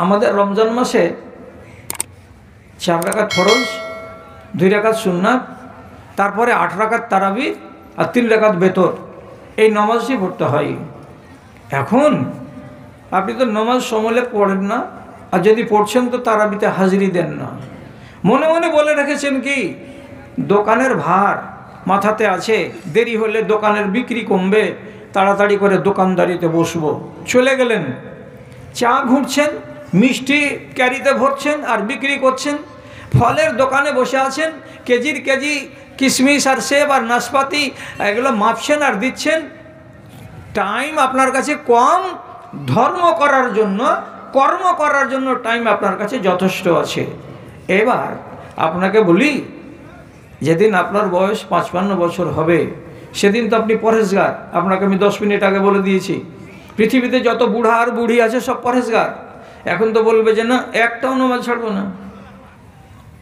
আমাদের রমজান মাসে 4 রাকাত ফরজ, 2 রাকাত সুন্নাত, তারপরে 8 রাকাত তারাবি আর 3 রাকাত বেতর, এই নামাজই পড়তে হয়। এখন আপনি তো নামাজ সমলে পড়েন না, আর যদি পড়ছেন তো তারাবিতে হাজিরি দেন না। মনে মনে বলে রেখেছেন কি দোকানের ভার মাথাতে আছে, দেরি হলে দোকানের বিক্রি কমবে, তাড়াতাড়ি করে দোকানদারিতে বসবো। চলে গেলেন, চা ঘুরছেন, মিষ্টি ক্যারিতে ভরছেন আর বিক্রি করছেন, ফলের দোকানে বসে আছেন, কেজির কেজি কিশমিশ আর সেব আর নাশপাতি এগুলো মাপছেন আর দিচ্ছেন। টাইম আপনার কাছে কম, ধর্ম করার জন্য, কর্ম করার জন্য টাইম আপনার কাছে যথেষ্ট আছে। এবার আপনাকে বলি, যেদিন আপনার বয়স 55 বছর হবে সেদিন তো আপনি পরহেজগার। আপনাকে আমি 10 মিনিট আগে বলে দিয়েছি, পৃথিবীতে যত বুড়া আর বুড়ি আছে সব পরহেজগার। এখন তো বলবে যে না, একটাও নামাজ ছাড়বো না।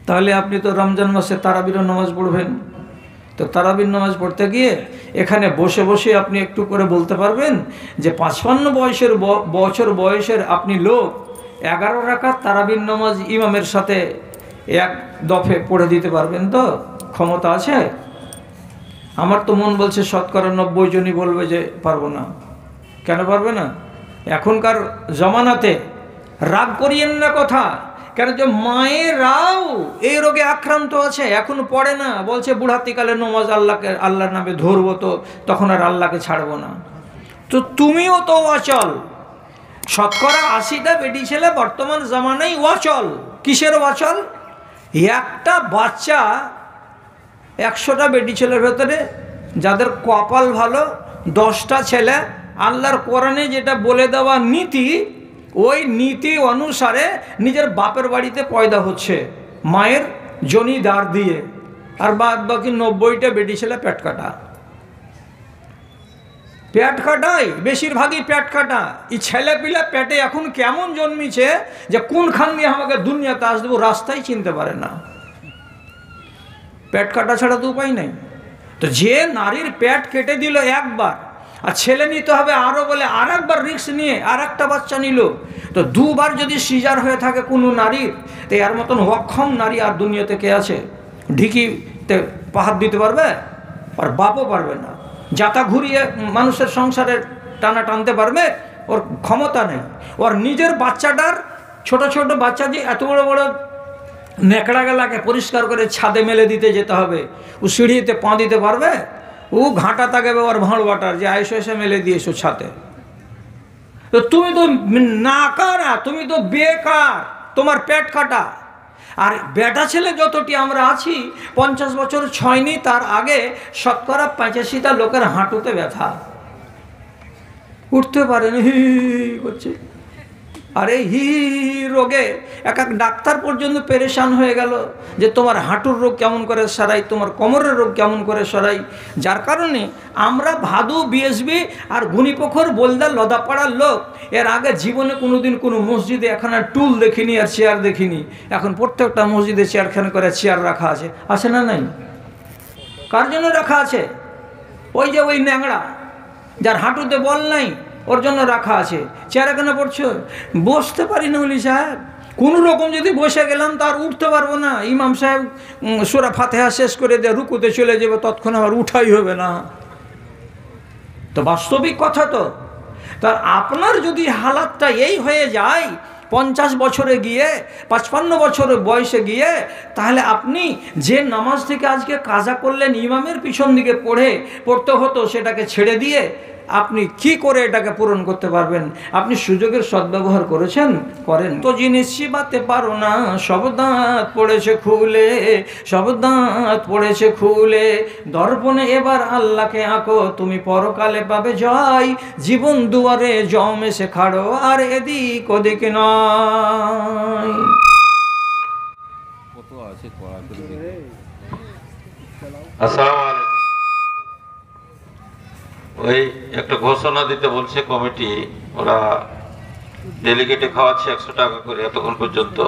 তাহলে আপনি তো রমজান মাসে তারাবির নামাজ পড়বেন। তো তারাবির নামাজ পড়তে গিয়ে এখানে বসে বসে আপনি একটু করে বলতে পারবেন যে 55 বছর বয়সের আপনি লোক 11 রাকাত তারাবির নামাজ ইমামের সাথে এক দফে পড়ে দিতে পারবেন? তো ক্ষমতা আছে? আমার তো মন বলছে শতকরা 90 জনই বলবে যে পারবো না। কেন পারবে না? এখনকার জমানাতে রাগ করিয়েন না কথা, কেন যে মায়েরাও এই রোগে আক্রান্ত আছে, এখন পড়ে না, বলছে বুড়াতিকালে নমাজ আল্লাহর নামে ধরবো, তো তখন আর আল্লাহকে ছাড়বো না। তো তুমিও তো অচল। শতকরা 80টা বেটি ছেলে বর্তমান জামানায় অচল। কিসের অচল? একটা বাচ্চা 100টা বেটি ছেলের ভেতরে যাদের কপাল ভালো, 10টা ছেলে আল্লাহর কোরআনে যেটা বলে দেওয়া নীতি, ওই নীতি অনুসারে নিজের বাপের বাড়িতে পয়দা হচ্ছে মায়ের জনি দ্বার দিয়ে, আর বাদ বাকি 90টা বেটি ছেলে পেট কাটা। পেট কাটাই বেশিরভাগই পেট কাটা। এই ছেলে পিলা পেটে এখন কেমন জন্মিছে যে কোনখান দিয়ে আমাকে দুনিয়াতে আস দেবো রাস্তায় চিনতে পারে না। পেট কাটা ছাড়া তো উপায় নাই। তো যে নারীর পেট কেটে দিল একবার, আর ছেলে নিতে হবে আরও বলে আর একবার রিস্ক নিয়ে আর একটা বাচ্চা নিল, তো 2 বার যদি সিজার হয়ে থাকে কোনো নারীর, তো এর মতন অক্ষম নারী আর দুনিয়াতে কে আছে? ঢিকিতে পাহাড় দিতে পারবে? আর বাপও পারবে না। যাতা ঘুরিয়ে মানুষের সংসারের টানা টানতে পারবে? ওর ক্ষমতা নেই। ওর নিজের বাচ্চাটার, ছোট ছোট বাচ্চা দিয়ে এত বড় বড় নেকড়া গেলাকে পরিষ্কার করে ছাদে মেলে দিতে যেতে হবে, ও সিঁড়িতে পা দিতে পারবে? ও ঘাঁটা তাকাবে ওর ভাঁড় বাটার যে আইসো এসে মেলে দিয়েছো ছাতে। তো তুমি তো নাকারা, তুমি তো বেকার, তোমার পেট কাটা। আর বেটা ছেলে যতটি আমরা আছি 50 বছর ছয়নি তার আগে শতকরা 85টা লোকের হাঁটুতে ব্যথা, উঠতে পারেনি, হি করছে। আর এই হি রোগে এক এক ডাক্তার পর্যন্ত পেরেশান হয়ে গেল যে তোমার হাঁটুর রোগ কেমন করে সারাই, তোমার কোমরের রোগ কেমন করে সারাই। যার কারণে আমরা ভাদু, বিএসবি আর গুণিপোখর, বোলদা, লদাপাড়ার লোক এর আগে জীবনে কোনোদিন কোনো মসজিদে এখানে টুল দেখিনি আর চেয়ার দেখিনি। এখন প্রত্যেকটা মসজিদে চেয়ারখানে করে চেয়ার রাখা আছে, আছে না নাই? কার জন্য রাখা আছে? ওই যে ওই ন্যাংড়া যার হাঁটুতে বল নাই, ওর জন্য রাখা আছে। চেয়ারে কেন পড়ছো? বসতে পারি না বলি সাহেব, কোনো রকম যদি বসে গেলাম তার উঠতে পারবো না। ইমাম সাহেব সূরা ফাতিহা শেষ করে দিয়ে রুকুতে চলে যাবে, তৎক্ষণ আমার উঠাই হবে না। তো বাস্তবিক কথা তো। তার আপনার যদি হালাতটা এই হয়ে যায় 50 বছরে গিয়ে, 55 বছরের বয়সে গিয়ে, তাহলে আপনি যে নামাজ থেকে আজকে কাজা করলেন ইমামের পিছন দিকে পড়তে হতো, সেটাকে ছেড়ে দিয়ে আপনি কি করে এটাকে পূরণ করতে পারবেন? আপনি সুযোগের সদ্ব্যবহার করেছেন? করেন তো জিনিস চিবাতে পারো না, সব দাঁত পড়েছে খুলে, সব দাঁত পড়েছে খুলে, দর্পণে এবার আল্লাহকে আঁকো, তুমি পরকালে পাবে জয়, জীবন দুয়ারে জম এসে খাড়ো আর এদিক ওদিক নয়। আসসালামু আলাইকুম। ওই একটা ঘোষণা দিতে বলছে কমিটি, ওরা ডেলিগেটে খাওয়াচ্ছে 100 টাকা করে এতক্ষণ পর্যন্ত,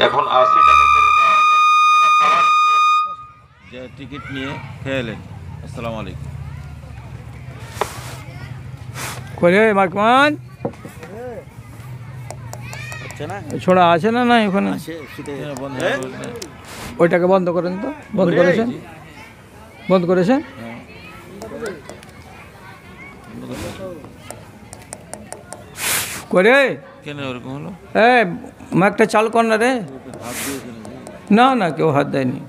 এখন 80 টাকা করে যে টিকিট নিয়ে খেয়ে এলেন। আসসালামু আলাইকুম। করে মাকমান ছোড়া আছে না নাই ওখানে? ওইটাকে বন্ধ করেন তো। বন্ধ করেছেন? বন্ধ করেছেন? করে একটা চাল কর না রে। না না, কেউ হাত দেয়নি।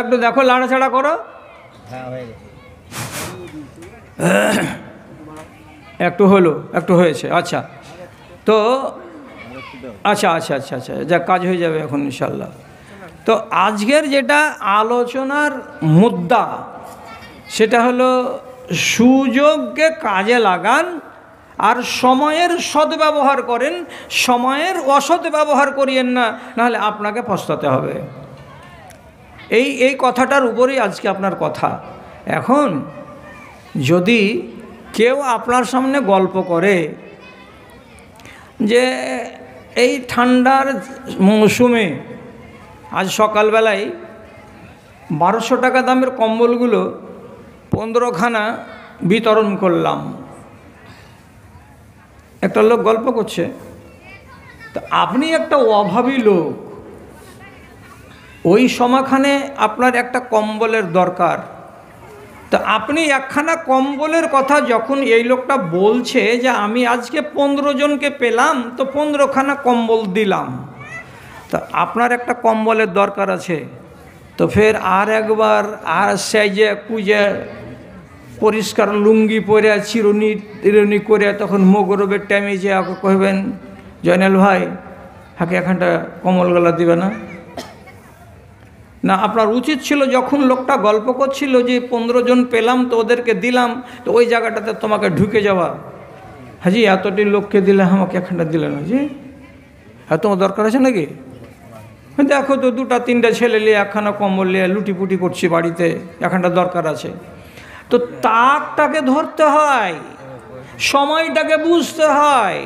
একটু দেখো, লাড়াছাড়া করো। একটু হলো, একটু হয়েছে। আচ্ছা, তো আচ্ছা আচ্ছা আচ্ছা আচ্ছা, যা কাজ হয়ে যাবে এখন ইনশাল্লাহ। তো আজকের যেটা আলোচনার মুদ্দা, সেটা হলো সুযোগকে কাজে লাগান আর সময়ের সদ্ব্যবহার করেন, সময়ের অসৎ ব্যবহার করিয়েন না, নাহলে আপনাকে পস্তাতে হবে। এই কথাটার উপরেই আজকে আপনার কথা। এখন যদি কেউ আপনার সামনে গল্প করে যে এই ঠান্ডার মৌসুমে আজ সকালবেলায় 1200 টাকা দামের কম্বলগুলো 15খানা বিতরণ করলাম, একটা লোক গল্প করছে। তো আপনি একটা অভাবী লোক, ওই সময়খানে আপনার একটা কম্বলের দরকার। তো আপনি একখানা কম্বলের কথা যখন এই লোকটা বলছে যে আমি আজকে 15 জনকে পেলাম, তো 15খানা কম্বল দিলাম, তো আপনার একটা কম্বলের দরকার আছে। তো ফের আর একবার আর সেজে কুজে পরিষ্কার লুঙ্গি পরে চিরুনি টিরুনি করে তখন মোগরবের টাইমে যে আগে কহবেন, জয়নাল ভাই হাকে এখানটা কম্বল গলা দিবে না? না, আপনার উচিত ছিল যখন লোকটা গল্প করছিল যে 15 জন পেলাম তো ওদেরকে দিলাম, তো ওই জায়গাটাতে তোমাকে ঢুকে যাওয়া, হাজি এতটি লোককে দিলে আমাকে এখানটা দিলে না জি, হ্যাঁ তোমার দরকার আছে নাকি? দেখো তো 2টা 3টা ছেলে নিয়ে একখানা কম্বল নিয়ে লুটিপুটি করছি বাড়িতে, এখানটা দরকার আছে। তো তাকটাকে ধরতে হয়, সময়টাকে বুঝতে হয়,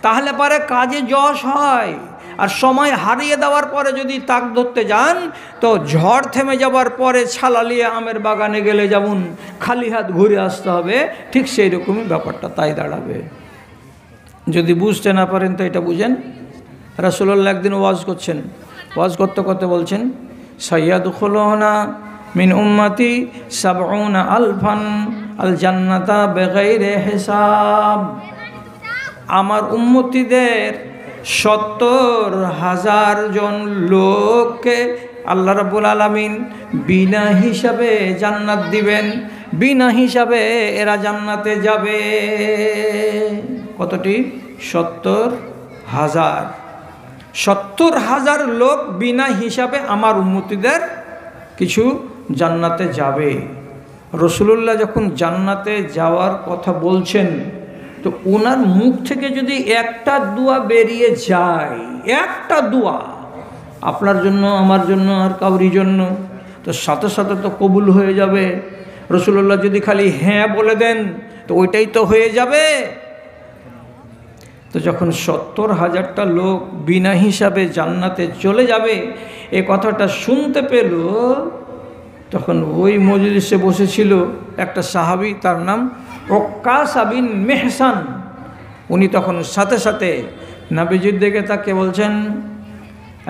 তাহলে পরে কাজে যশ হয়। আর সময় হারিয়ে দেওয়ার পরে যদি তাক ধরতে যান, তো ঝড় থেমে যাওয়ার পরে ছালালিয়ে আমের বাগানে গেলে যেমন খালি হাত ঘুরে আসতে হবে, ঠিক সেই রকমই ব্যাপারটা তাই দাঁড়াবে। যদি বুঝতে না পারেন তো এটা বুঝেন। রাসূলুল্লাহ একদিন ওয়াজ করছেন, ওয়াজ করতে করতে বলছেন, সাইয়াদখুলুনা মিন উম্মতি 70 আলফান আল জান্নাতা বিগাইরি হিসাব। আমার উম্মতিদের 70,000 জন লোককে আল্লাহ রাব্বুল আলামিন বিনা হিসাবে জান্নাত দিবেন, বিনা হিসাবে এরা জান্নাতে যাবে। কতটি? 70,000। 70,000 লোক বিনা হিসাবে আমার উম্মতিদের কিছু জান্নাতে যাবে। রাসূলুল্লাহ যখন জান্নাতে যাওয়ার কথা বলছেন, তো ওনার মুখ থেকে যদি একটা দোয়া বেরিয়ে যায়, একটা দোয়া আপনার জন্য, আমার জন্য, আর কাউরি জন্য, তো সাথে সাথে তো কবুল হয়ে যাবে। রাসূলুল্লাহ যদি খালি হ্যাঁ বলে দেন, তো ওইটাই তো হয়ে যাবে। তো যখন 70,000টা লোক বিনা হিসাবে জান্নাতে চলে যাবে, এ কথাটা শুনতে পেল, তখন ওই মজলিসে বসেছিল একটা সাহাবী, তার নাম ওক্কাসা বিন মেহসান। উনি তখন সাথে সাথে নবীজির দিকে তাকে বলছেন,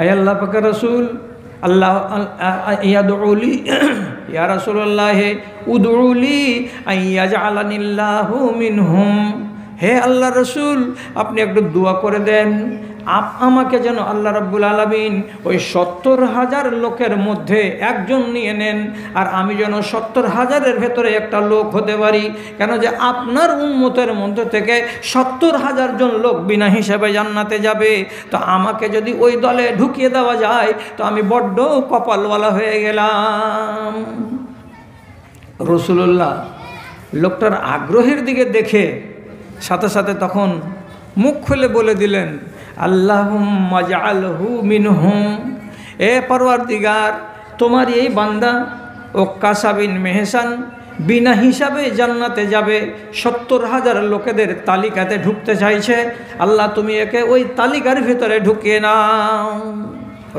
আয় আল্লাহ পাকের রাসূল, আল্লাহ ইয়াদউলি ইয়া রাসূলুল্লাহ উদউলি আইয়াজআলানিল্লাহু মিনহুম। হে আল্লাহ রসুল, আপনি একটু দোয়া করে দেন, আমাকে যেন আল্লাহ রাব্বুল আলামিন ওই 70,000 লোকের মধ্যে একজন নিয়ে নেন, আর আমি যেন 70,000-এর ভেতরে একটা লোক হতে পারি। কেন যে আপনার উম্মতের মধ্যে থেকে 70,000 জন লোক বিনা হিসাবে জান্নাতে যাবে, তো আমাকে যদি ওই দলে ঢুকিয়ে দেওয়া যায়, তো আমি বড্ড কপালওয়ালা হয়ে গেলাম। রাসূলুল্লাহ লোকটার আগ্রহের দিকে দেখে সাথে সাথে তখন মুখ খুলে বলে দিলেন, আল্লাহুম্মা জাআলহু মিনহুম। এ পরওয়ারদিগার, তোমার এই বান্দা ওক্কাসা বিন মেহসান বিনা হিসাবে জান্নাতে যাবে, 70,000 লোকেদের তালিকাতে ঢুকতে চাইছে, আল্লাহ তুমি একে ওই তালিকার ভিতরে ঢুকিয়ে নাও।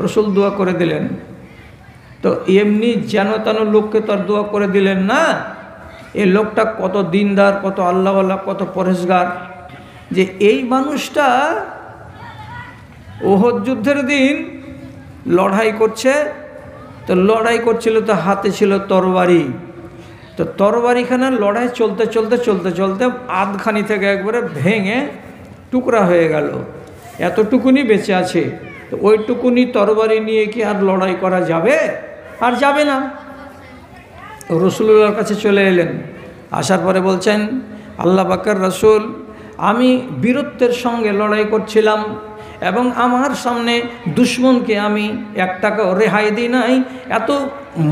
রাসূল দোয়া করে দিলেন। তো এমনি যেন তেন লোককে তো আর দোয়া করে দিলেন না। এই লোকটা কত দিনদার, কত আল্লাহওয়ালা, কত পরহেজগার, যে এই মানুষটা ওহদ যুদ্ধের দিন লড়াই করছে, তো লড়াই করছিল, তো হাতে ছিল তরবারি। তো তরবারিখানা লড়াই চলতে চলতে চলতে চলতে আধখানি থেকে একবারে ভেঙে টুকরা হয়ে গেল, এতটুকুনি বেঁচে আছে। তো ওইটুকুনি তরবারি নিয়ে কি আর লড়াই করা যাবে? আর যাবে না। রসুলুল্লাহর কাছে চলে এলেন, আসার পরে বলছেন, আল্লাহ পাকের রসুল, আমি বীরত্বের সঙ্গে লড়াই করছিলাম এবং আমার সামনে দুশমনকে আমি এক টাকাও রেহাই দিই নাই, এত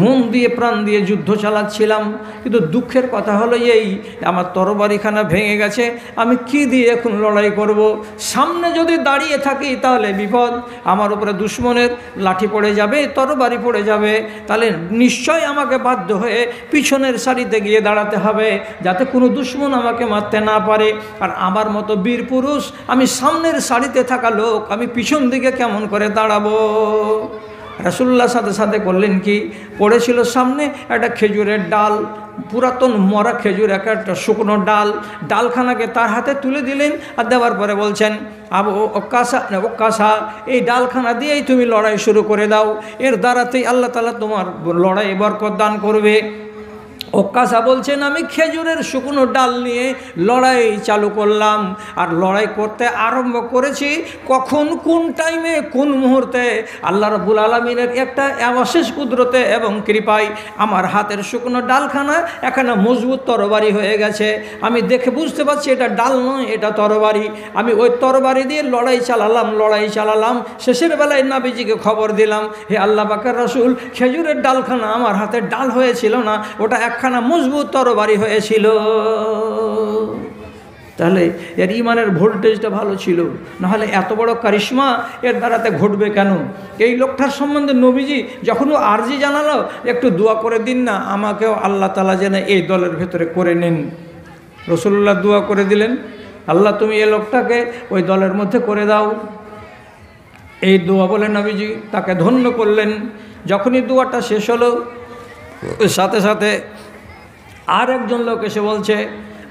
মন দিয়ে প্রাণ দিয়ে যুদ্ধ চালাচ্ছিলাম। কিন্তু দুঃখের কথা হলো এই, আমার তরবারিখানা ভেঙে গেছে, আমি কি দিয়ে এখন লড়াই করব? সামনে যদি দাঁড়িয়ে থাকি তাহলে বিপদ, আমার উপরে দুশমনের লাঠি পড়ে যাবে, তরবারি পড়ে যাবে, তাহলে নিশ্চয় আমাকে বাধ্য হয়ে পিছনের সারিতে গিয়ে দাঁড়াতে হবে, যাতে কোনো দুশমন আমাকে মারতে না পারে। আর আমার মতো বীর পুরুষ, আমি সামনের সারিতে থাকা লোক, আমি পিছন দিকে কেমন করে দাঁড়াবো? রাসূলুল্লাহ সাথে সাথে করলেন কি, পড়েছিল সামনে একটা খেজুরের ডাল, পুরাতন মরা খেজুর, একটা শুকনো ডালখানাকে তার হাতে তুলে দিলেন। আর দেওয়ার পরে বলছেন, আবু ওকাসা, এই ডালখানা দিয়েই তুমি লড়াই শুরু করে দাও, এর দ্বারাতেই আল্লাহ তাআলা তোমার লড়াই বরকত দান করবে। ওকাসা বলছেন, আমি খেজুরের শুকনো ডাল নিয়ে লড়াই চালু করলাম, আর লড়াই করতে আরম্ভ করেছি কখন, কোন টাইমে, কোন মুহূর্তে আল্লাহ রাব্বুল আলামিনের একটা অশেষ কুদরতে এবং কৃপায় আমার হাতের শুকনো ডালখানা এখানে মজবুত তরবারি হয়ে গেছে। আমি দেখে বুঝতে পারছি এটা ডাল নয়, এটা তরবারি। আমি ওই তরবারি দিয়ে লড়াই চালালাম। শেষের বেলায় নবীজিকে খবর দিলাম, হে আল্লাহ পাকের রাসূল, খেজুরের ডালখানা আমার হাতের ডাল হয়েছিল না, ওটা একখানা মজবুত তরবারি হয়েছিল। তাহলে এর ইমানের ভোল্টেজটা ভালো ছিল, নাহলে এত বড় কারিশমা এর দ্বারাতে ঘটবে কেন? এই লোকটার সম্বন্ধে নবীজি যখন ও আরজি জানালো, একটু দোয়া করে দিন না, আমাকেও আল্লাহ তাআলা যেন এই দলের ভেতরে করে নেন। রাসূলুল্লাহ দোয়া করে দিলেন, আল্লাহ তুমি এই লোকটাকে ওই দলের মধ্যে করে দাও। এই দোয়া বলে নবীজি তাকে ধন্য করলেন। যখনই দোয়াটা শেষ হলো, সাথে সাথে আর একজন লোক এসে বলছে,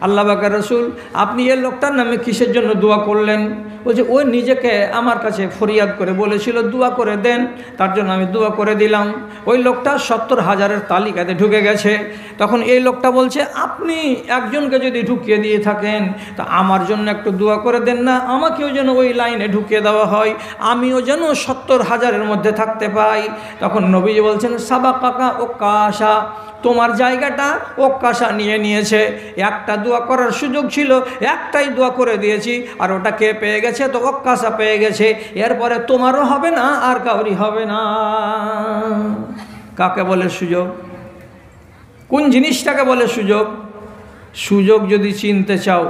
আল্লাহ পাকের রাসূল, আপনি এই লোকটার নামে কিসের জন্য দোয়া করলেন? বলছে, ওই নিজেকে আমার কাছে ফরিয়াদ করে বলেছিল দোয়া করে দেন, তার জন্য আমি দোয়া করে দিলাম। ওই লোকটা 70,000-এর তালিকাতে ঢুকে গেছে। তখন এই লোকটা বলছে, আপনি একজনকে যদি ঢুকিয়ে দিয়ে থাকেন তা আমার জন্য একটু দোয়া করে দেন না, আমাকেও যেন ওই লাইনে ঢুকিয়ে দেওয়া হয়, আমিও যেন 70,000-এর মধ্যে থাকতে পাই। তখন নবীজি বলছেন, সাবাকাকা ওকাসা, তোমার জায়গাটা ওকাসা নিয়ে নিয়েছে। একটা দোয়া করার সুযোগ ছিল, একটাই দোয়া করে দিয়েছি, আর ওটা কে পেয়ে গেছে? তো ওকাসা পেয়ে গেছে। এরপরে তোমারও হবে না, আর কাউরি হবে না। কাকে বলে সুযোগ? কোন জিনিসটাকে বলে সুযোগ? সুযোগ যদি চিনতে চাও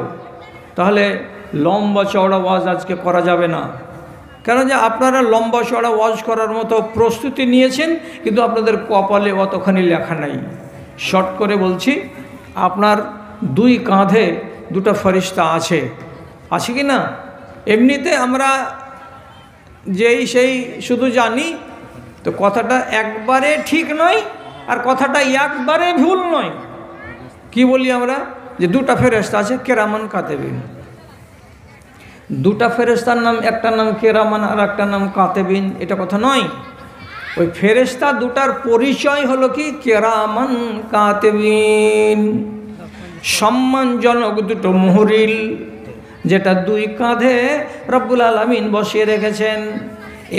তাহলে লম্বা চওড়া ওয়াজ আজকে করা যাবে না। কেন যে আপনারা লম্বা চওড়া ওয়াজ করার মতো প্রস্তুতি নিয়েছেন, কিন্তু আপনাদের কপালে অতখানি লেখা নাই। শর্ট করে বলছি, আপনার দুই কাঁধে দুটো ফেরেশতা আছে কি না? এমনিতে আমরা সেই শুধু জানি, তো কথাটা একবারে ঠিক নয়, আর কথাটা একবারে ভুল নয়। কি বলি আমরা? যে দুটা ফেরেশতা আছে, কেরামান কাতেবিন। দুটা ফেরেশতার নাম, একটা নাম কেরামান আর একটা নাম কাতেবিন, এটা কথা নয়। ওই ফেরেশতা দুটার পরিচয় হলো কি? কেরামান কাতেবিন, সম্মানজনক দুটো মুহুরিল, যেটা দুই কাঁধে রব্বুল আলামিন বসিয়ে রেখেছেন।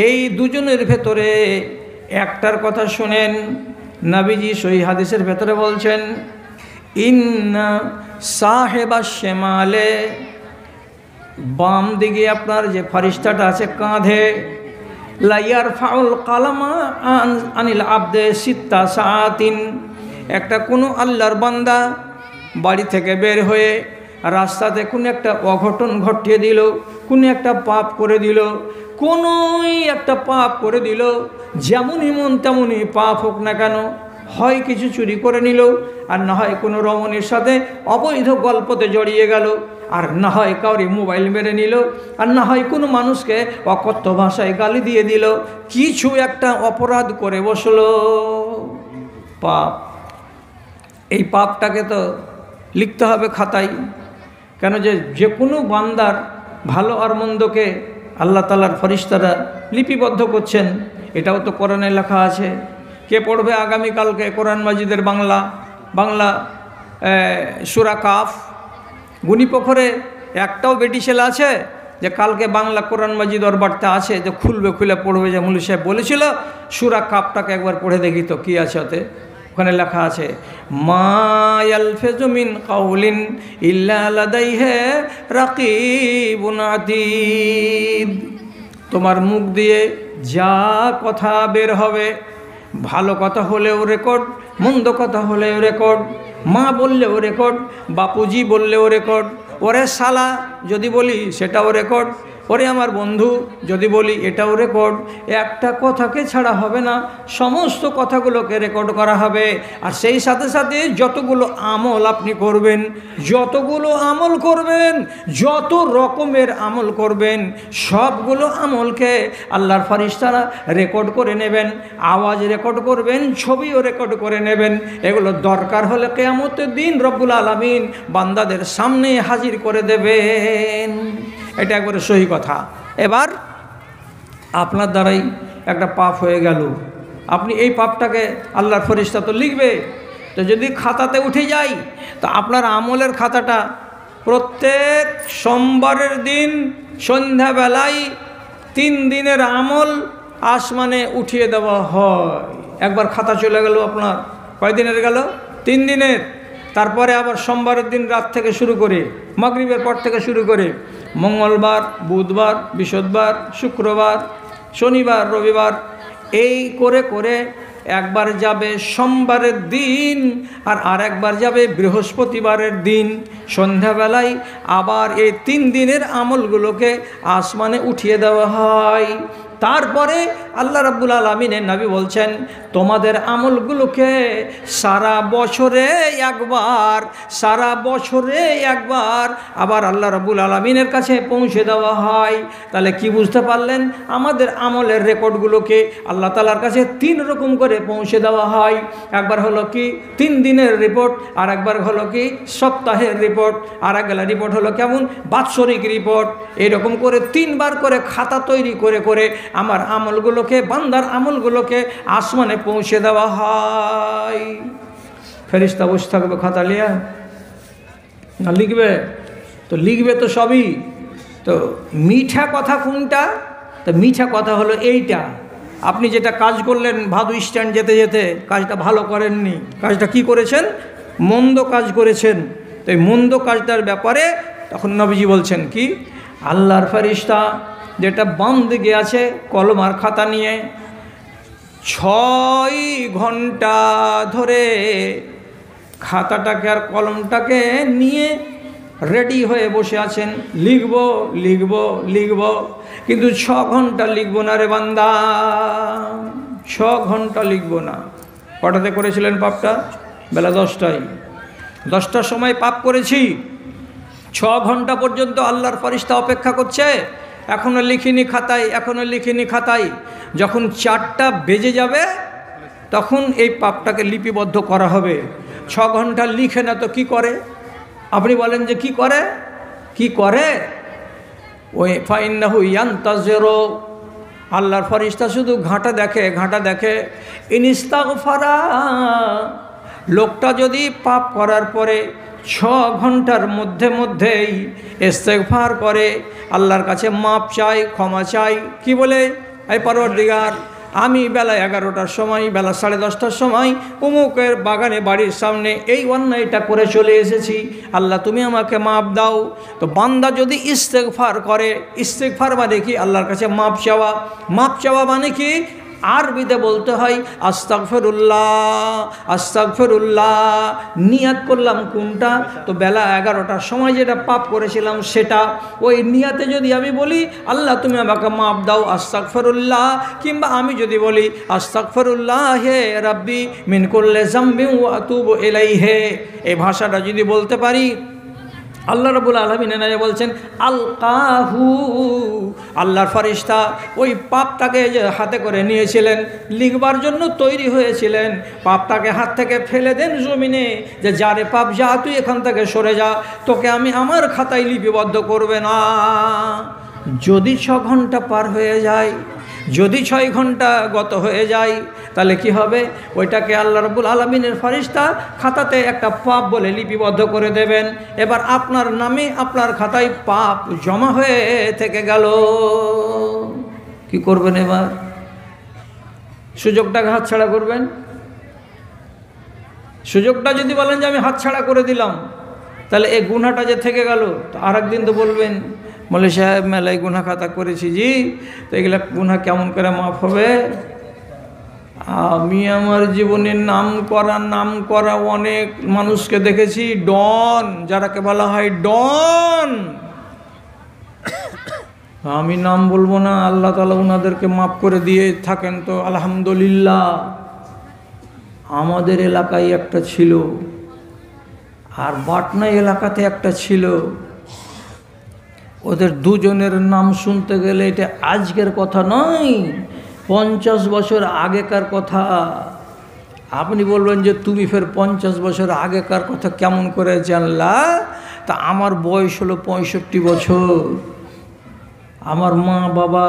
এই দুজনের ভেতরে একটার কথা শুনেন, নবীজি সহিহ হাদিসের ভেতরে বলছেন, ইন্না সাহেবা শেমালে, বাম দিকে আপনার যে ফেরেশতাটা আছে কাঁধে, লাইয়ার ফাউল কালামা আনিল আবদে সিত্তা সাআতিন, একটা কোনো আল্লাহর বান্দা বাড়ি থেকে বের হয়ে রাস্তাতে কোনো একটা অঘটন ঘটিয়ে দিল, কোনো একটা পাপ করে দিল, কোনোই একটা পাপ করে দিল, যেমনই মন তেমনই পাপ হোক না কেন, হয় কিছু চুরি করে নিল, আর না হয় কোনো রমণীর সাথে অবৈধ গল্পতে জড়িয়ে গেল, আর না হয় কাউরি মোবাইল মেরে নিল, আর না হয় কোনো মানুষকে অকথ্য ভাষায় গালি দিয়ে দিল, কিছু একটা অপরাধ করে বসলো, পাপ। এই পাপটাকে তো লিখতে হবে খাতায়। কেন যে কোনো বান্দার ভালো আর মন্দকে আল্লাহ তাআলার ফেরেশতারা লিপিবদ্ধ করছেন। এটাও তো কোরআনে লেখা আছে। কে পড়বে আগামীকালকে কোরআন মাজিদের বাংলা সূরা কাফ? গুণীপোখরে একটাও বেটি ছেলে আছে যে কালকে বাংলা কোরআন মাজিদ ওর বার্তা আছে যে খুলে পড়বে, যে মুলি সাহেব বলেছিল সূরা কাফটাকে একবার পড়ে দেখি তো কী আছে ওতে। ওখানে লেখা আছে মা ইয়ালফিযু মিন কাউলিন ইল্লা লাদাইহি রাকিবুন আতীদ। তোমার মুখ দিয়ে যা কথা বের হবে, ভালো কথা হলেও রেকর্ড, মন্দ কথা হলেও রেকর্ড, মা বললেও রেকর্ড, বাপুজি বললেও রেকর্ড, ওরে শালা যদি বলি সেটাও রেকর্ড, ওরে আমার বন্ধু যদি বলি এটাও রেকর্ড। একটা কথাকে ছাড়া হবে না, সমস্ত কথাগুলোকে রেকর্ড করা হবে। আর সেই সাথে সাথে যতগুলো আমল আপনি করবেন, যতগুলো আমল করবেন, যত রকমের আমল করবেন, সবগুলো আমলকে আল্লাহর ফেরেশতারা রেকর্ড করে নেবেন, আওয়াজ রেকর্ড করবেন, ছবিও রেকর্ড করে নেবেন। এগুলো দরকার হলে কিয়ামতের দিন রব্বুল আলামিন বান্দাদের সামনে হাজির করে দেবেন। এটা একবারে সহি কথা। এবার আপনার দ্বারাই একটা পাপ হয়ে গেল, আপনি এই পাপটাকে আল্লাহর ফেরেশতা তো লিখবে, তো যদি খাতাতে উঠে যায় তো আপনার আমলের খাতাটা প্রত্যেক সোমবারের দিন সন্ধ্যাবেলায় 3 দিনের আমল আসমানে উঠিয়ে দেওয়া হয়। একবার খাতা চলে গেল আপনার, কয় দিনের গেল? 3 দিনের। তারপরে আবার সোমবারের দিন রাত থেকে শুরু করে, মাগরিবের পর থেকে শুরু করে মঙ্গলবার, বুধবার, বৃহস্পতিবার, শুক্রবার, শনিবার, রবিবার, এই করে করে একবার যাবে সোমবারের দিন আর আরেকবার যাবে বৃহস্পতিবারের দিন সন্ধ্যাবেলায়। আবার এই 3 দিনের আমলগুলোকে আসমানে উঠিয়ে দেওয়া হয়। তারপরে আল্লাহ রাব্বুল আলামিনের নবী বলছেন তোমাদের আমলগুলোকে সারা বছরে একবার আবার আল্লাহ রাব্বুল আলামিনের কাছে পৌঁছে দেওয়া হয়। তাহলে কি বুঝতে পারলেন? আমাদের আমলের রেকর্ডগুলোকে আল্লাহ তাআলার কাছে 3 রকম করে পৌঁছে দেওয়া হয়। একবার হলো কি 3 দিনের রিপোর্ট, আর একবার হলো কি সপ্তাহের রিপোর্ট, আর একবার রিপোর্ট হলো কেমন বাৎসরিক রিপোর্ট। এরকম করে 3 বার করে খাতা তৈরি করে করে আমার আমলগুলোকে, বান্দার আমলগুলোকে আসমানে পৌঁছে দেওয়া হয়। ফেরেশতা বসে থাকবে খাতা লিয়া না লিখবে? তো লিখবে তো সবই। তো মিঠা কথা কোনটা? তো মিঠা কথা হলো এইটা, আপনি যেটা কাজ করলেন ভাদু স্ট্যান্ড যেতে যেতে, কাজটা ভালো করেননি, কাজটা কি করেছেন? মন্দ কাজ করেছেন। তো এই মন্দ কাজটার ব্যাপারে তখন নবীজি বলছেন কি আল্লাহর ফেরেশতা যেটা বাম দিকে আছে কলম আর খাতা নিয়ে 6 ঘন্টা ধরে খাতাটাকে আর কলমটাকে নিয়ে রেডি হয়ে বসে আছেন, লিখব লিখব লিখব, কিন্তু 6 ঘন্টা লিখব না রে বান্দা, 6 ঘন্টা লিখব না। কটাতে করেছিলেন পাপটা? বেলা 10টায়। 10টার সময় পাপ করেছি, 6 ঘন্টা পর্যন্ত আল্লাহর ফেরেশতা অপেক্ষা করছে, এখনও লিখিনি খাতায়, এখনও লিখিনি খাতায়। যখন 4টা বেজে যাবে তখন এই পাপটাকে লিপিবদ্ধ করা হবে। 6 ঘন্টা লিখে না তো কি করে? আপনি বলেন যে কি করে? কি করে? ওই ফাইন্নাহু ইয়ান্তাজিরু, আল্লাহর ফেরেশতা শুধু ঘাঁটা দেখে। ইনিস্তাগফারা, লোকটা যদি পাপ করার পরে 6 ঘন্টার মধ্যেই ইস্তেগফার করে, আল্লাহর কাছে মাপ চাই, ক্ষমা চাই, কি বলে এই পরওয়ারদিগার আমি বেলা 11টার সময়, বেলা 10:30টার সময় অমুকের বাগানে বাড়ির সামনে এই অন্যায়টা করে চলে এসেছি, আল্লাহ তুমি আমাকে মাপ দাও। তো বান্দা যদি ইস্তেগফার করে, ইস্তেগফার মানে কি? আল্লাহর কাছে মাপ চাওয়া। মাপ চাওয়া মানে কি? আরবিতে বলতে হয় আস্তাগফিরুল্লাহ, আস্তাগফিরুল্লাহ। নিয়াত করলাম কোনটা? তো বেলা 11টার সময় যেটা পাপ করেছিলাম সেটা, ওই নিয়াতে যদি আমি বলি আল্লাহ তুমি আমাকে মাপ দাও আস্তাগফিরুল্লাহ, কিংবা আমি যদি বলি আস্তাগফিরুল্লাহ হে রাব্বি মিন কুল্লি যামবিন ওয়া আতুবু ইলাইহি, এই ভাষাটা যদি বলতে পারি, আল্লাহ রাব্বুল আলামিন এনে বলছেন আলকাহু, আল্লাহর ফেরেশতা ওই পাপটাকে যে হাতে করে নিয়েছিলেন, লিখবার জন্য তৈরি হয়েছিলেন, পাপটাকে হাত থেকে ফেলে দেন জমিনে, যে যারে পাপ যা তুই এখান থেকে সরে যা, তোকে আমি আমার খাতায় লিপিবদ্ধ করবে না। যদি 6 ঘন্টা পার হয়ে যায়, যদি 6 ঘন্টা গত হয়ে যায়, তাহলে কি হবে? ওইটাকে আল্লাহ রাব্বুল আলামিনের ফেরেশতা খাতাতে একটা পাপ বলে লিপিবদ্ধ করে দেবেন। এবার আপনার নামে আপনার খাতায় পাপ জমা হয়ে থেকে গেল। কি করবেন এবার? সুযোগটাকে হাতছাড়া করবেন? সুযোগটা যদি বলেন যে আমি হাতছাড়া করে দিলাম, তাহলে এই গুনাহটা যে থেকে গেল, তো আর একদিন তো বলবেন মৌলভী সাহেব মেলায় গুনাহ খাতা করেছি জি, তো এগুলা গুনাহ কেমন করে মাফ হবে? আমি আমার জীবনের নাম করা অনেক মানুষকে দেখেছি, ডন, যারাকে বলা হয় ডন। আমি নাম বলবো না, আল্লাহ তাআলা ওনাদেরকে মাফ করে দিয়ে থাকেন তো আলহামদুলিল্লাহ। আমাদের এলাকায় একটা ছিল, আর বাটনা এলাকাতে একটা ছিল। ওদের দুজনের নাম শুনতে গেলে এটা আজকের কথা নয়, 50 বছর আগেকার কথা। আপনি বলবেন যে তুমি ফের 50 বছর আগেকার কথা কেমন করে জানলা? তা আমার বয়স হলো 65 বছর। আমার মা বাবা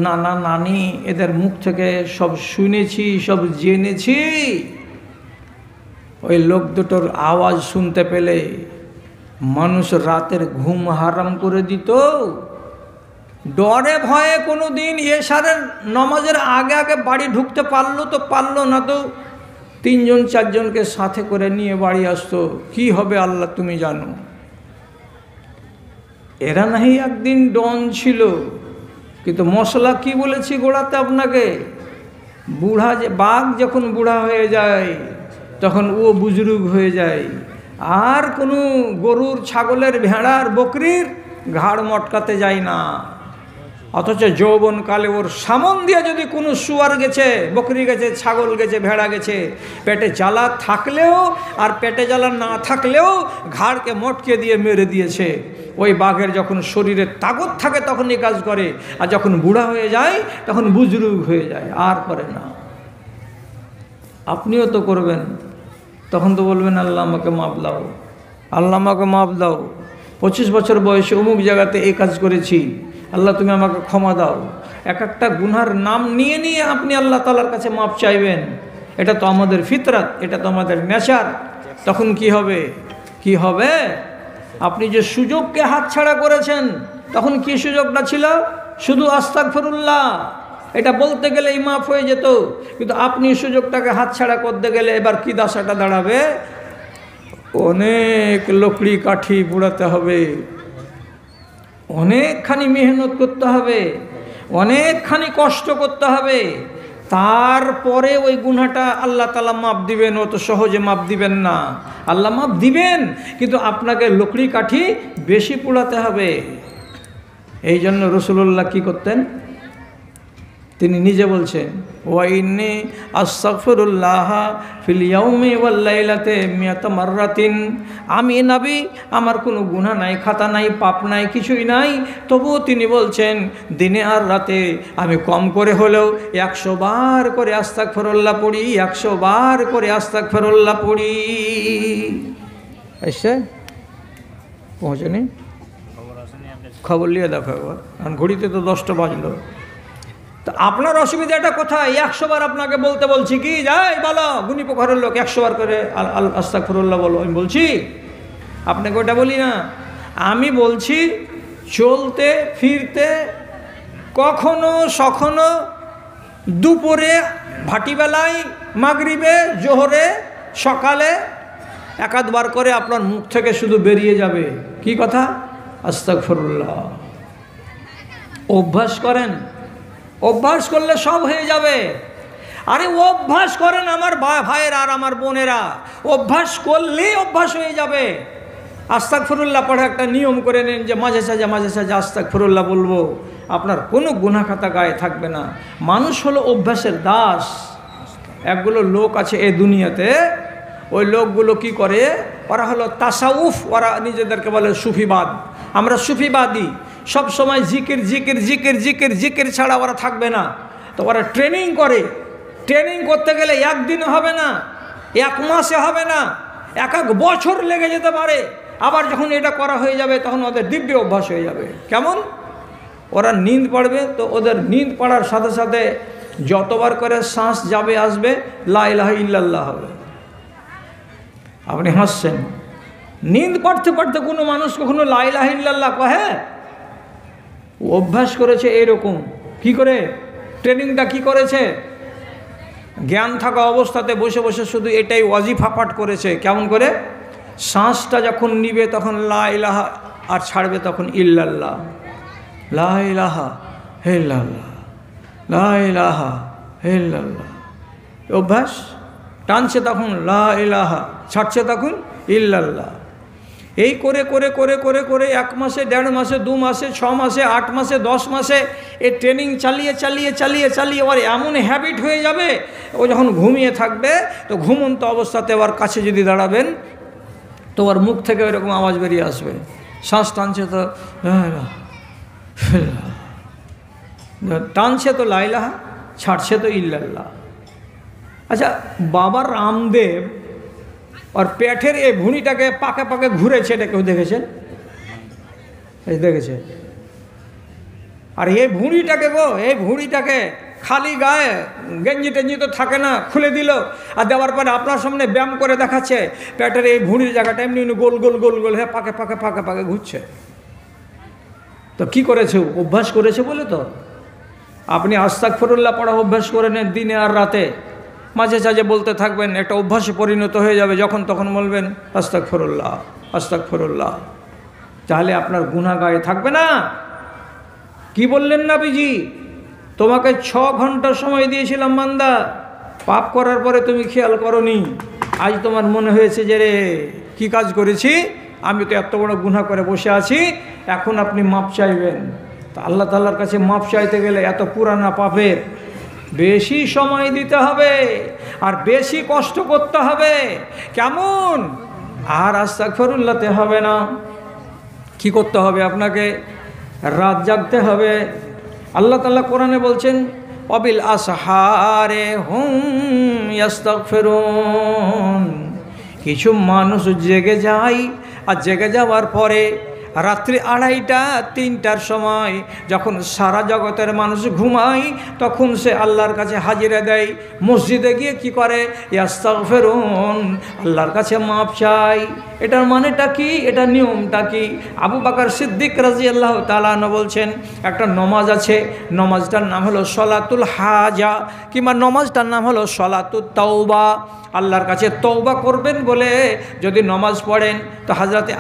নানা নানি এদের মুখ থেকে সব শুনেছি, সব জেনেছি। ওই লোক দুটোর আওয়াজ শুনতে পেলে মানুষ রাতের ঘুম হারাম করে দিত। ডরে ভয়ে কোনো দিন এশারের নামাজের আগে আগে বাড়ি ঢুকতে পারলো তো পারলো না, তো 3জন 4জনকে সাথে করে নিয়ে বাড়ি আসতো। কি হবে আল্লাহ তুমি জানো। এরা নাহি একদিন ডন ছিল, কিন্তু মশলা কি বলেছি গোড়াতে আপনাকে, বুড়া যে বাঘ যখন বুড়া হয়ে যায় তখন ও বুজরুগ হয়ে যায়, আর কোনো গরুর, ছাগলের, ভেড়ার, বকরির ঘাড় মটকাতে যায় না। অথচ যৌবনকালে ওর সামন দিয়ে যদি কোনো শুয়ার গেছে, বকরি গেছে, ছাগল গেছে, ভেড়া গেছে, পেটে জ্বালা থাকলেও আর পেটে জ্বালা না থাকলেও ঘাড়কে মটকে দিয়ে মেরে দিয়েছে। ওই বাঘের যখন শরীরে তাগত থাকে তখন এই কাজ করে, আর যখন বুড়া হয়ে যায় তখন বুজরুগ হয়ে যায়, আর করে না। আপনিও তো করবেন, তখন তো বলবেন আল্লাহ আমাকে মাপ দাও, আল্লাহ আমাকে মাপ দাও। 25 বছর বয়সে অমুক জায়গাতে এই কাজ করেছি, আল্লাহ তুমি আমাকে ক্ষমা দাও। এক একটা গুনহার নাম নিয়ে নিয়ে আপনি আল্লাহ তাআলার কাছে মাপ চাইবেন। এটা তো আমাদের ফিতরাত, এটা তো আমাদের নেচার। তখন কি হবে? কি হবে? আপনি যে সুযোগকে হাতছাড়া করেছেন, তখন কি সুযোগটা ছিল? শুধু আস্তাগফিরুল্লাহ, এটা বলতে গেলেই মাফ হয়ে যেত। কিন্তু আপনি সুযোগটাকে হাতছাড়া করতে গেলে এবার কি দশাটা দাঁড়াবে? অনেক লকড়ি কাঠি পুড়াতে হবে, অনেকখানি মেহনত করতে হবে, অনেকখানি কষ্ট করতে হবে। তারপরে ওই গুনাহটা আল্লাহ তাআলা মাপ দিবেন। অত সহজে মাপ দিবেন না। আল্লাহ মাপ দিবেন, কিন্তু আপনাকে লকড়ি কাঠি বেশি পোড়াতে হবে। এই জন্য রাসূলুল্লাহ কি করতেন? তিনি নিজে বলছেন, ওয়া ইন্নী আস্তাগফিরুল্লাহ ফিল ইয়াউমি ওয়াল লাইলাতি মিয়াতা মাররাতিন। আমি নবী, আমার কোনো গুনাহ নাই, খাতা নাই, পাপ নাই, কিছুই নাই। তবুও তিনি বলছেন দিনে আর রাতে আমি কম করে হলেও 100 বার করে আস্তাগফিরুল্লাহ পড়ি, 100 বার করে আস্তাগফিরুল্লাহ পড়ি। এসে পৌঁছেনি? খবর নিয়ে দেখো একবার, কারণ ঘড়িতে তো 10টা বাজলো। তো আপনার অসুবিধাটা কোথায়? 100 বার আপনাকে বলতে বলছি কি, যাই বলো গুণী পোখরের লোক 100 বার করে আস্তাগফিরুল্লাহ বলো, আমি বলছি? আপনাকে ওটা বলি না। আমি বলছি চলতে ফিরতে, কখনো সখনো, দুপুরে, ভাটিবেলায়, মাগরিবে, জোহরে, সকালে 1-2 বার করে আপনার মুখ থেকে শুধু বেরিয়ে যাবে কি কথা? আস্তাগফিরুল্লাহ। অভ্যাস করেন, অভ্যাস করলে সব হয়ে যাবে। আরে অভ্যাস করেন আমার ভাইয়েরা আর আমার বোনেরা, অভ্যাস করলেই অভ্যাস হয়ে যাবে। আস্তাগফিরুল্লাহ পড়ে একটা নিয়ম করে নিন যে মাঝে সাঝে আস্তাগফিরুল্লাহ বলবো, আপনার কোনো গুনাহ খাতা গায়ে থাকবে না। মানুষ হলো অভ্যাসের দাস। একগুলো লোক আছে এই দুনিয়াতে, ওই লোকগুলো কি করে? ওরা হলো তাসাউফ, ওরা নিজেদেরকে বলে সুফিবাদ। আমরা সুফিবাদী, সব সময় জিকির জিকির জিকির জিকির জিকির ছাড়া ওরা থাকবে না। তো ওরা ট্রেনিং করে, ট্রেনিং করতে গেলে একদিনে হবে না, 1 মাসে হবে না, 1 বছর লেগে যেতে পারে। আবার যখন এটা করা হয়ে যাবে তখন ওদের দিব্য অভ্যাস হয়ে যাবে। কেমন? ওরা নিন্দ পড়বে তো ওদের নিন্দ পড়ার সাথে সাথে যতবার করে শ্বাস যাবে আসবে লা ইলাহা ইল্লাল্লাহ হবে। আপনি হাসছেন, নিন্দ পড়তে পড়তে কোনো মানুষ কখনো লা ইলাহা ইল্লাল্লাহ কহে? অভ্যাস করেছে এরকম। কি করে ট্রেনিংটা কি করেছে? জ্ঞান থাকা অবস্থাতে বসে বসে শুধু এটাই ওয়াজিফা পাঠ করেছে। কেমন করে? শ্বাসটা যখন নিবে তখন লা ইলাহা, আর ছাড়বে তখন ইল্লাল্লাহ, লা ইলাহা ইল্লাল্লাহ, লা ইলাহা ইল্লাল্লাহ। অভ্যাস। টানছে তখন লা ইলাহা, ছাড়ছে তখন ইল্লাল্লাহ। এই করে করে করে করে করে 1 মাসে, 1.5 মাসে, 2 মাসে, 6 মাসে, 8 মাসে, 10 মাসে এই ট্রেনিং চালিয়ে চালিয়ে চালিয়ে চালিয়ে ওর এমন হ্যাবিট হয়ে যাবে, ও যখন ঘুমিয়ে থাকবে তো ঘুমন্ত অবস্থাতে ওর কাছে যদি দাঁড়াবেন তো ওর মুখ থেকে ওইরকম আওয়াজ বেরিয়ে আসবে। শ্বাস টানছে তো টানছে তো লা ইলাহা, ছাড়ছে তো ইল্লাল্লাহ। আচ্ছা, বাবা রামদেব আর পেটের এই ভুঁড়িটাকে পাকে পাকে ঘুরেছে, এটা কেউ দেখেছেন? দেখেছে? আর এই ভুঁড়িটাকে এই ভুঁড়িটাকে খালি গায়ে গেঞ্জি টেঞ্জি তো থাকে না, খুলে দিল আর দেওয়ার পরে আপনার সামনে ব্যায়াম করে দেখাচ্ছে পেটের এই ভুঁড়ির জায়গাটা এমনি গোল গোল গোল গোল হয়ে পাকে পাকে পাকে পাকে ঘুরছে। তো কি করেছে? অভ্যাস করেছে বলে তো। আপনি আস্তাগফিরুল্লাহ পড়া অভ্যাস করে নেন দিনে আর রাতে, মাঝে সাঝে বলতে থাকবেন, একটা অভ্যাসে পরিণত হয়ে যাবে। যখন তখন বলবেন আস্তাগফিরুল্লাহ আস্তাগফিরুল্লাহ, তাহলে আপনার গুনাহ গায়ে থাকবে না। কি বললেন নবীজি? তোমাকে 6 ঘন্টা সময় দিয়েছিলাম বান্দা, পাপ করার পরে তুমি খেয়াল করনি। আজ তোমার মনে হয়েছে যে রে কি কাজ করেছি, আমি তো এত বড় গুনাহ করে বসে আছি, এখন আপনি মাপ চাইবেন। তা আল্লাহ তাআলার কাছে মাপ চাইতে গেলে এত পুরানা পাপের বেশি সময় দিতে হবে আর বেশি কষ্ট করতে হবে। কেমন? আর আস্তাগফিরুল্লাহতে হবে না। কি করতে হবে? আপনাকে রাত জাগতে হবে। আল্লাহ তাআলা কোরআনে বলছেন অবিল আসহারে হুম ইস্তাগফিরুন। কিছু মানুষ জেগে যায়, আর জেগে যাওয়ার পরে রাত্রি 2:30টা 3টার সময় যখন সারা জগতের মানুষ ঘুমায় তখন সে আল্লাহর কাছে হাজিরা দেয়। মসজিদে গিয়ে কি করে? ইস্তাগফিরুন, আল্লাহর কাছে মাপ চাই। এটার মানেটা কি? এটা নিয়মটা কি? আবু বকর সিদ্দিক রাদিয়াল্লাহু তাআলা আনহু বলছেন একটা নমাজ আছে, নমাজটার নাম হলো সলাতুল হাজা, কিংবা নমাজটার নাম হলো সলাতুত তাওবা। আল্লাহর কাছে তওবা করবেন বলে যদি নমাজ পড়েন তো হযরতে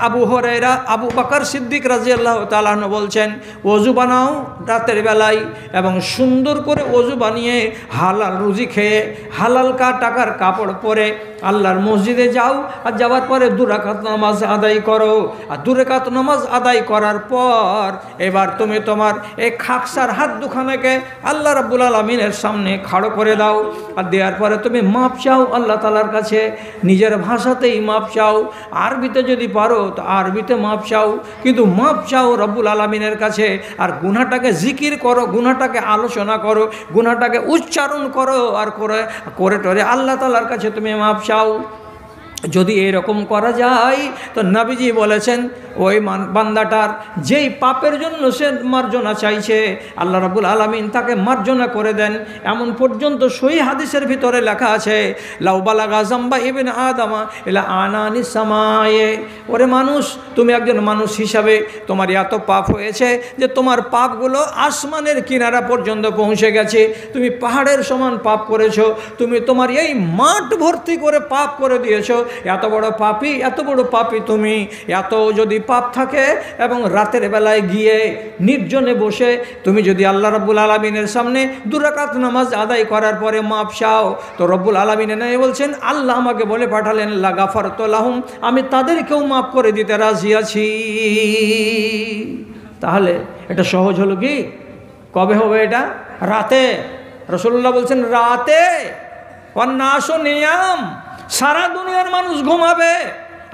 আবু বকর সিদ্দিক রাদিয়াল্লাহু তাআলা আনহু বলছেন ওযু বানাও রাতের বেলায়, এবং সুন্দর করে ওযু বানিয়ে হালাল রুজি খেয়ে হালাল টাকার কাপড় পরে আল্লাহর মসজিদে যাও, আর যাওয়ার পরে 2 রাকাত নামাজ আদায় করো। আর 2 রাকাত নামাজ আদায় করার পর এবার তুমি তোমার এই খাকসার হাত দুখানাকে আল্লাহ রাব্বুল আলামিনের সামনে খাড়ো করে দাও, আর দেওয়ার পরে তুমি মাপ চাও আল্লাহ তাআলার কাছে। নিজের ভাষাতেই মাপ চাও, আরবিতে যদি পারো তো আরবিতে মাপ চাও, কিন্তু মাপ চাও রব্বুল আলামিনের কাছে। আর গুনাহটাকে জিকির করো, গুনাহটাকে আলোচনা করো, গুনাহটাকে উচ্চারণ করো, আর করে টরে আল্লাহ তাআলার কাছে তুমি মাপ চাও। যদি এরকম করা যায় তো নবীজি বলেছেন ওই বান্দাটার যেই পাপের জন্য সে মার্জনা চাইছে আল্লাহ রাব্বুল আলামিন তাকে মার্জনা করে দেন। এমন পর্যন্ত সহিহ হাদিসের ভিতরে লেখা আছে লাউ বালাগা যামবা ইবনে আদামা ইলা আনানি সামায়ে। ওরে মানুষ, তুমি একজন মানুষ হিসাবে তোমার এত পাপ হয়েছে যে তোমার পাপগুলো আসমানের কিনারা পর্যন্ত পৌঁছে গেছে। তুমি পাহাড়ের সমান পাপ করেছো, তুমি তোমার এই মাঠ ভর্তি করে পাপ করে দিয়েছো। এত বড় পাপী তুমি। এত যদি পাপ থাকে এবং রাতের বেলায় গিয়ে নির্জনে বসে তুমি যদি আল্লাহ রাব্বুল আলামিনের সামনে 2 রাকাত নামাজ আদায় করার পরে মাপ চাও, তো রব্বুল আলামিন এনে বলছেন আল্লাহ আমাকে বলে পাঠালেন লা গাফারতু লাহুম, আমি তাদেরকেও মাপ করে দিতে রাজি আছি। তাহলে এটা সহজ হলো কি? কবে হবে এটা? রাতে। রাসূলুল্লাহ বলছেন রাতে। ওয়ান্নাসু নিয়াম, সারা দুনিয়ার মানুষ ঘুমাবে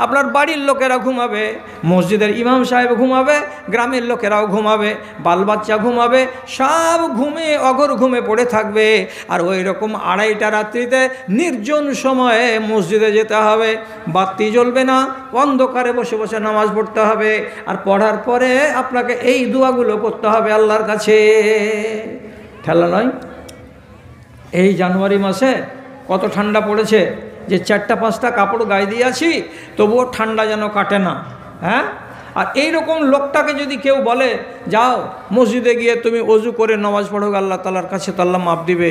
আপনার বাড়ির লোকেরা ঘুমাবে, মসজিদের ইমাম সাহেব ঘুমাবে, গ্রামের লোকেরাও ঘুমাবে, বাল বাচ্চা ঘুমাবে, সব ঘুমে অঘর ঘুমে পড়ে থাকবে। আর ওই রকম 2:30টা রাত্রিতে নির্জন সময়ে মসজিদে যেতে হবে, বাতি জ্বলবে না, অন্ধকারে বসে বসে নামাজ পড়তে হবে। আর পড়ার পরে আপনাকে এই দোয়াগুলো করতে হবে আল্লাহর কাছে। ঠেলা নয়। এই জানুয়ারি মাসে কত ঠান্ডা পড়েছে যে 4টা-5টা কাপড় গায়ে দিয়ে আছি, তবুও ঠান্ডা যেন কাটে না। হ্যাঁ, আর এই রকম লোকটাকে যদি কেউ বলে যাও মসজিদে গিয়ে তুমি ওযু করে নামাজ পড়ো, আল্লাহ তাআলার কাছে তো আল্লাহ মাপ দিবে,